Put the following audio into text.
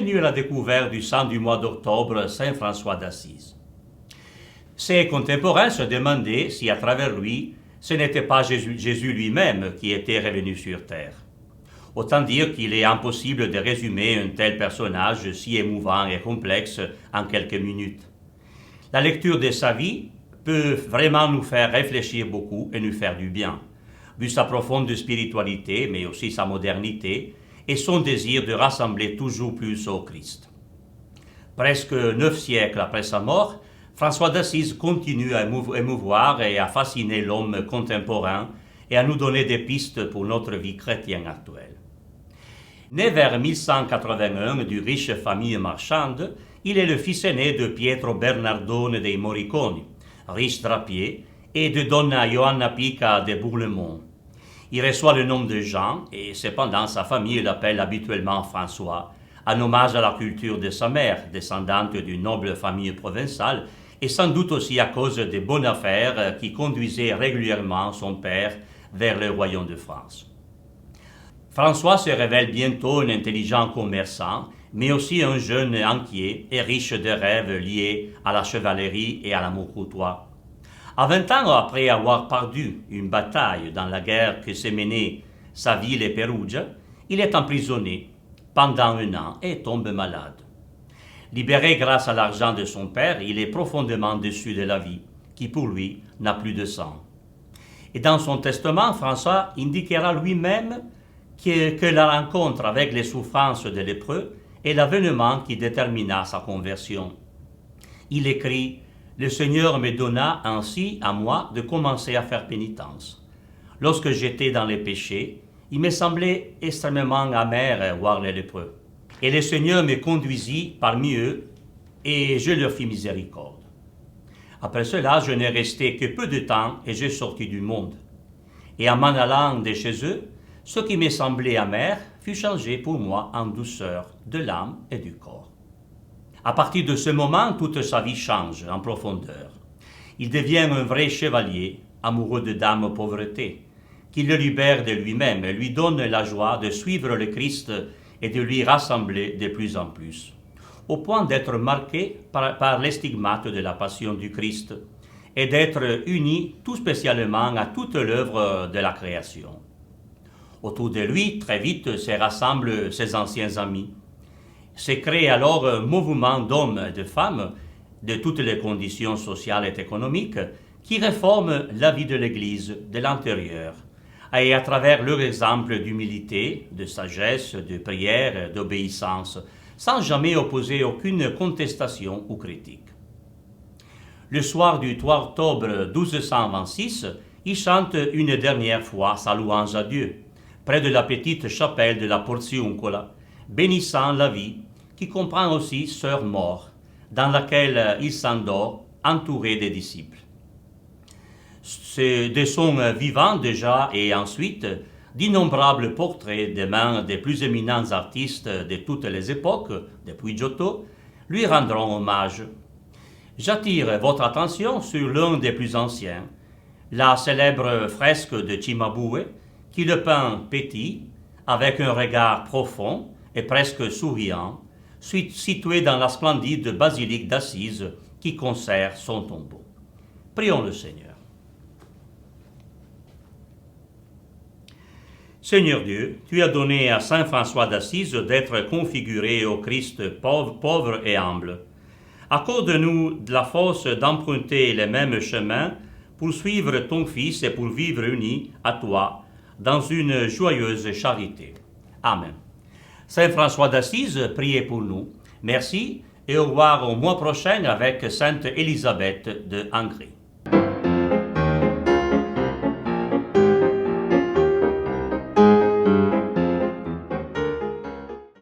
venu à la découverte du saint du mois d'octobre, Saint François d'Assise. Ses contemporains se demandaient si à travers lui, ce n'était pas Jésus lui-même qui était revenu sur terre. Autant dire qu'il est impossible de résumer un tel personnage si émouvant et complexe en quelques minutes. La lecture de sa vie peut vraiment nous faire réfléchir beaucoup et nous faire du bien, vu sa profonde spiritualité, mais aussi sa modernité et son désir de rassembler toujours plus au Christ. Presque 9 siècles après sa mort, François d'Assise continue à émouvoir et à fasciner l'homme contemporain et à nous donner des pistes pour notre vie chrétienne actuelle. Né vers 1181 d'une riche famille marchande, il est le fils aîné de Pietro Bernardone dei Moriconi, riche drapier, et de Donna Johanna Pica de Bourlemont. Il reçoit le nom de Jean et cependant sa famille l'appelle habituellement François, en hommage à la culture de sa mère, descendante d'une noble famille provençale, et sans doute aussi à cause des bonnes affaires qui conduisaient régulièrement son père vers le royaume de France. François se révèle bientôt un intelligent commerçant, mais aussi un jeune inquiet et riche de rêves liés à la chevalerie et à l'amour courtois. À 20 ans après avoir perdu une bataille dans la guerre que s'est menée sa ville et Perugia, il est emprisonné pendant 1 an et tombe malade. Libéré grâce à l'argent de son père, il est profondément déçu de la vie, qui pour lui n'a plus de sens. Et dans son testament, François indiquera lui-même que la rencontre avec les souffrances de lépreux est l'avènement qui détermina sa conversion. Il écrit « Le Seigneur me donna ainsi à moi de commencer à faire pénitence. Lorsque j'étais dans les péchés, il me semblait extrêmement amer voir les lépreux. Et le Seigneur me conduisit parmi eux, et je leur fis miséricorde. Après cela, je n'ai resté que peu de temps, et je sortis du monde. Et en m'en allant de chez eux, ce qui me semblait amer fut changé pour moi en douceur de l'âme et du corps. À partir de ce moment, toute sa vie change en profondeur. Il devient un vrai chevalier, amoureux de dames pauvreté, qui le libère de lui-même et lui donne la joie de suivre le Christ et de lui rassembler de plus en plus, au point d'être marqué par les stigmates de la passion du Christ et d'être uni tout spécialement à toute l'œuvre de la création. Autour de lui, très vite, se rassemblent ses anciens amis. Se crée alors un mouvement d'hommes et de femmes de toutes les conditions sociales et économiques qui réforment la vie de l'Église de l'intérieur, et à travers leur exemple d'humilité, de sagesse, de prière, d'obéissance, sans jamais opposer aucune contestation ou critique. Le soir du 3 octobre 1226, il chante une dernière fois sa louange à Dieu, près de la petite chapelle de la Porziuncola, bénissant la vie, qui comprend aussi Sœur Mort, dans laquelle il s'endort, entouré des disciples. C'est de son vivant déjà et ensuite d'innombrables portraits des mains des plus éminents artistes de toutes les époques, depuis Giotto, lui rendront hommage. J'attire votre attention sur l'un des plus anciens, la célèbre fresque de Cimabue, qui le peint petit, avec un regard profond et presque souriant, situé dans la splendide basilique d'Assise qui conserve son tombeau. Prions le Seigneur. Seigneur Dieu, tu as donné à Saint François d'Assise d'être configuré au Christ pauvre et humble. Accorde-nous de la force d'emprunter les mêmes chemins pour suivre ton Fils et pour vivre unis à toi dans une joyeuse charité. Amen. Saint François d'Assise, priez pour nous. Merci et au revoir au mois prochain avec Sainte Élisabeth de Hongrie.